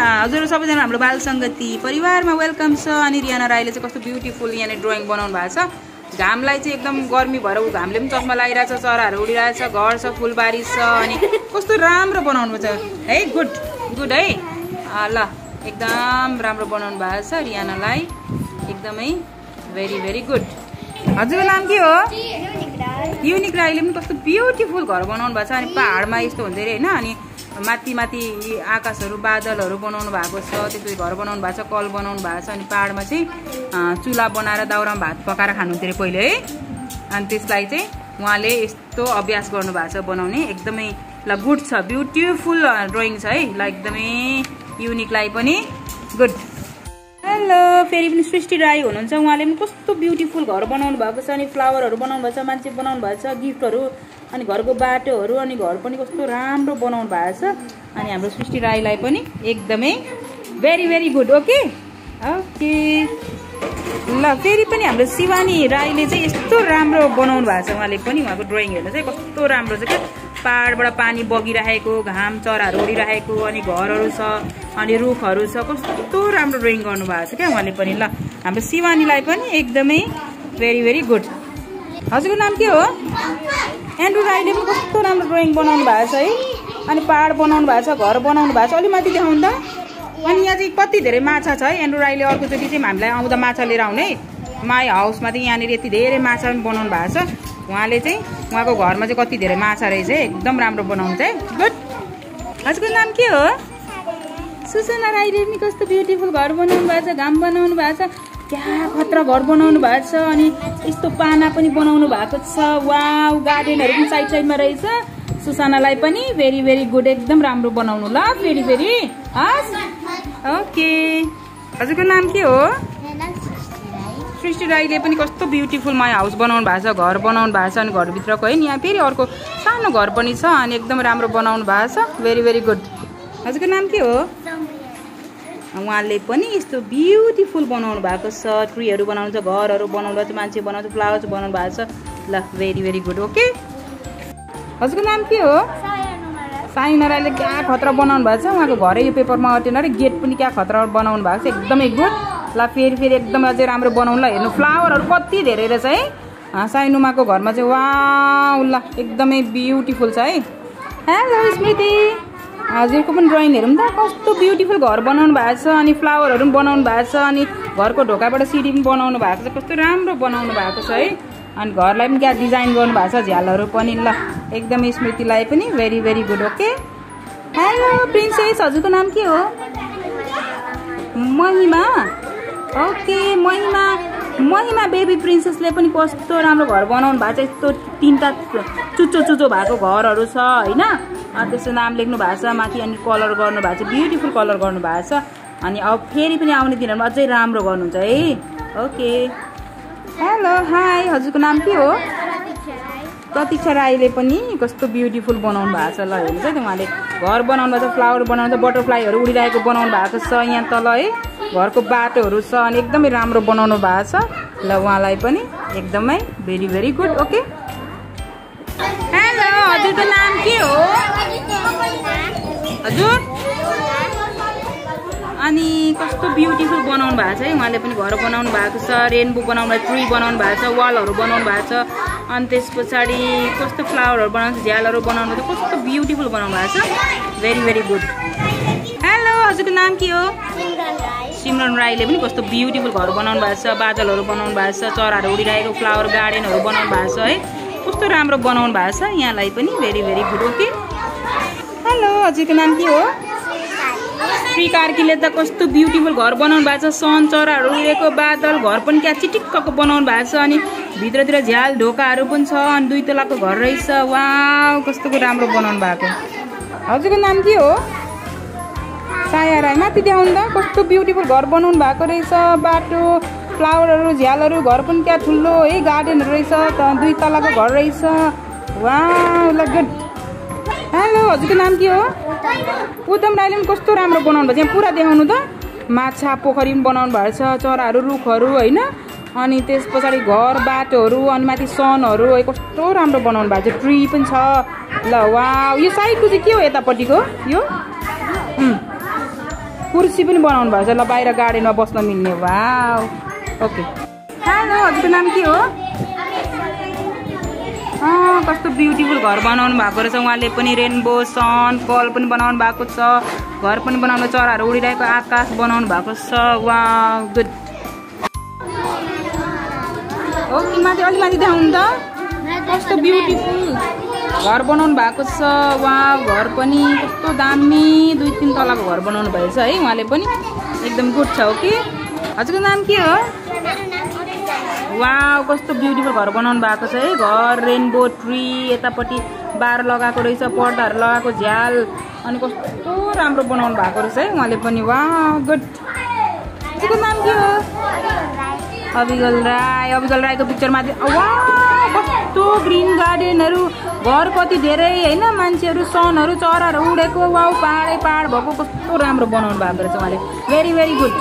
हजुर सबैजना हाम्रो बाल संगति परिवारमा वेलकम छ। अनि रियाना राईले चाहिँ कस्तो ब्युटिफुल यहाँ ड्रइङ बनाउनु भएको छ। घामलाई चाहिँ एकदम गर्मी भएर घामले पनि चस्मा लगाइरहेछ, चराहरू उडिरहेछ, घर छ, फुलबारी छ, अनि कस्तो राम्रो बनाउनु छ है। गुड गुड है। ल एकदम राम्रो बनाउनु भएको छ रियानालाई, एकदमै भेरी भेरी गुड। हजुरको नाम के हो? युनिक राईले पनि कस्तो ब्युटिफुल घर बनाउनु भएको छ। अनि पहाडमा यस्तो हुन्छ अरे होइन, अनि माथि माथि आकाशहरू बादलहरू बनाउनु भएको छ, त्यसपछि घर बनाउनु भएको छ, कल बनाउनु भएको छ। अनि पहाडमा चाहिँ चुला बनाएर दाउरामा भात पकाएर खानुहुन्थ्यो अरे पहिले है। अनि त्यसलाई चाहिँ उहाँले यस्तो अभ्यास गर्नुभएको छ बनाउने, एकदमै ल गुड छ, ब्युटिफुल ड्रइङ छ है। ल एकदमै युनिकलाई पनि गुड। हेलो, फेरि पनि सृष्टि राई हुनुहुन्छ, उहाँले पनि कस्तो ब्युटिफुल घर बनाउनु भएको छ। अनि फ्लावरहरू बनाउनु भएको छ, मान्छे बनाउनु भएको छ, गिफ्टहरू, अनि घरको बाटोहरू, अनि घर पनि कस्तो राम्रो बनाउनु भएको छ। अनि हाम्रो सृष्टि राईलाई पनि एकदमै very very good. Okay okay. ल फेरि पनि हाम्रो शिवानी राईले चाहिँ यस्तो राम्रो बनाउनु भएको छ। उहाँले पनि उहाँको ड्रइङ हेर्नु चाहिँ कस्तो राम्रो छ क्या। पहाडबाट पानी बगिरहेको, घाम चराहरू उडिरहेको, अनि घरहरू छ, अनि रुखहरू छ, कस्तो राम्रो ड्रइङ गर्नुभएको छ क्या उहाँले पनि। ल हाम्रो शिवानीलाई पनि एकदमै भेरी भेरी गुड। हजुरको नाम के हो? एन्ड्रु राईले पनि कस्तो राम्रो ड्रइङ बनाउनु भएको छ है। अनि पहाड बनाउनु भएको छ, घर बनाउनु भएको छ। अलि माथि देखाउनु त। अनि यहाँ चाहिँ कति धेरै माछा छ है। एन्ड्रु राईले अर्कोचोटि चाहिँ हामीलाई आउँदा माछा लिएर आउने है। माई हाउसमा चाहिँ यहाँनिर यति धेरै माछा पनि बनाउनु भएको छ। उहाँले चाहिँ उहाँको घरमा चाहिँ कति धेरै माछा रहेछ है, एकदम राम्रो बनाउनु चाहिँ गुड। हजुरको नाम के हो? सुसना राईले पनि कस्तो ब्युटिफुल घर बनाउनु भएको छ, घाम बनाउनु भएको छ, क्या खतरा घर बनाउनु भएको छ। अनि यस्तो पाना पनि बनाउनु भएको छ। वाउ, गार्डनहरू पनि साइड साइडमा रहेछ। सुसनालाई पनि भेरी भेरी गुड, एकदम राम्रो बनाउनु ल फेरि फेरि। हस् ओके। हजुरको नाम के हो? सृष्टि राईले पनि कस्तो ब्युटिफुल माई हाउस बनाउनु भएको छ, घर बनाउनु भएको छ। अनि घरभित्रको है नि, यहाँ फेरि अर्को सानो घर पनि छ, अनि एकदम राम्रो बनाउनु भएको छ, भेरी भेरी गुड। हजुरको नाम के हो? उहाँले पनि यस्तो ब्युटिफुल बनाउनु भएको छ। ट्रीहरू बनाउनु छ, घरहरू बनाउनु भएको छ, मान्छे बनाउँछ, फ्लावर्स बनाउनु भएको छ। ल भेरी भेरी गुड। ओके। हजुरको नाम के हो? साइना राईले क्या खतरा बनाउनु भएको छ। उहाँको घरै यो पेपरमा अटेन अरे, गेट पनि क्या खतरा बनाउनु भएको छ, एकदमै गुड। ल फेरि फेरि एकदम अझै राम्रो बनाउनु ल। हेर्नु फ्लावरहरू कति धेरै रहेछ है साइनुमाको घरमा चाहिँ। वाउ, ल एकदमै ब्युटिफुल छ है। हेलो स्मृति, हजुरको पनि ड्रइङ हेरौँ त, कस्तो ब्युटिफुल घर बनाउनु भएको छ। अनि फ्लावरहरू पनि बनाउनु भएको छ, अनि घरको ढोकाबाट सिडी पनि बनाउनु भएको छ, कस्तो राम्रो बनाउनु भएको छ है। अनि घरलाई पनि क्या डिजाइन गर्नु भएको छ, झ्यालहरू पनि। ल एकदमै स्मृतिलाई पनि very very good. Okay. Hello princess, हजुरको नाम के हो? महिमा। ओके महिमा, महिमा बेबी प्रिन्सेसले पनि कस्तो राम्रो घर बनाउनु भएको छ। यस्तो तिनवटा चुच्चो चुच्चो भएको घरहरू छ होइन। त्यसको नाम लेख्नु भएको छ माथि, अनि कलर गर्नु भएको छ, ब्युटिफुल कलर गर्नु भएको छ। अनि अब फेरि पनि आउने दिनहरूमा अझै राम्रो गर्नुहुन्छ है। ओके। हेलो हाई, हजुरको नाम के हो? प्रतीक्षा राईले पनि कस्तो ब्युटिफुल बनाउनु भएको छ। ल हेर्नुहोस् है त, उहाँले घर बनाउनु भएको छ, फ्लावर बनाउनु छ, बटरफ्लाईहरू उडिरहेको बनाउनु भएको छ यहाँ तल है। घरको बाटोहरू छ, अनि एकदमै राम्रो बनाउनु भएको छ। ल उहाँलाई पनि एकदमै very very good. Okay. Hello, हजुरको नाम के हो? हजुर अनि कस्तो ब्युटिफुल बनाउनु भएको छ है। उहाँले पनि घर बनाउनु भएको छ, रेनबो बनाउनु भएको, ट्री बनाउनु भएको छ, वालहरू बनाउनु भएको छ। अनि त्यस पछाडि कस्तो फ्लावरहरू बनाउनु छ, झ्यालहरू बनाउनु छ, कस्तो ब्युटिफुल बनाउनु भएको छ, भेरी भेरी गुड। हेलो, हजुरको नाम के हो? सिमरन राईले पनि कस्तो ब्युटिफुल घर बनाउनु भएको छ, बादलहरू बनाउनु भएको छ, चराहरू उडिरहेको, फ्लावर गार्डनहरू बनाउनु भएको छ है, कस्तो राम्रो बनाउनु भएको छ। यहाँलाई पनि very very good. Okay. Hello, हजुरको नाम के हो? श्री कार्कीले त कस्तो ब्युटिफुल घर बनाउनु भएको छ, सन, चराहरू उडेको, बादल, घर पनि क्या चिटिक्कको बनाउनु भएको छ। अनि भित्रतिर झ्याल ढोकाहरू पनि छ, अनि 2 तलाको घर रहेछ। वाउ, कस्तो राम्रो बनाउनु भएको। हजुरको नाम के हो? साया राई। माथि देखाउनु त, कस्तो ब्युटिफुल घर बनाउनु भएको रहेछ, बाटो, फ्लावरहरू, झ्यालहरू, घर पनि क्या ठुलो है, गार्डनहरू रहेछ, 2 तलाको घर रहेछ। वाउ, ल गुड। हेलो, हजुरको नाम के हो? उत्तम राईले पनि कस्तो राम्रो बनाउनु भएको छ। यहाँ पुरा देखाउनु त, माछा पोखरी पनि बनाउनु भएको छ, चराहरू, रुखहरू होइन। अनि त्यस पछाडि घर, बाटोहरू, अनि माथि सनहरू है, कस्तो राम्रो बनाउनु भएको छ। ट्री पनि छ। ल वाउ, यो साइडको चाहिँ के हो यतापट्टिको? यो कुर्सी पनि बनाउनु भएको छ ल बाहिर गार्डनमा बस्न मिल्ने वाउ ओके हेलो हजुरको नाम के हो कस्तो ब्युटिफुल घर बनाउनु भएको रहेछ उहाँले पनि रेनबो सन कल पनि बनाउनु भएको छ घर पनि बनाउनु चराहरू उडिरहेको आकाश बनाउनु भएको छ वाउ गुड ओके माथि अलि माथि देखाउनु त कस्तो ब्युटिफुल घर बनाउनु भएको छ वाउ घर पनि कस्तो दामी 2-3 तलाको घर बनाउनु भएछ है उहाँले पनि एकदम गुड छ ओके हजुरको नाम के हो वाउ कस्तो ब्युटिफुल घर बनाउनु भएको छ है घर रेनबो ट्री यतापट्टि बार लगाएको रहेछ पर्दाहरू लगाएको झ्याल अनि कस्तो राम्रो बनाउनु भएको रहेछ है उहाँले पनि वाउ गुड हजुरको नाम के हो अविगल राईको पिक्चरमा वाउ कस्तो ग्रिन गार्डनहरू घर कति धेरै होइन मान्छेहरू सनहरू चराहरू उडेको वाउ पहाडै पहाड भएको कस्तो राम्रो बनाउनु भएको रहेछ उहाँले भेरी भेरी गुड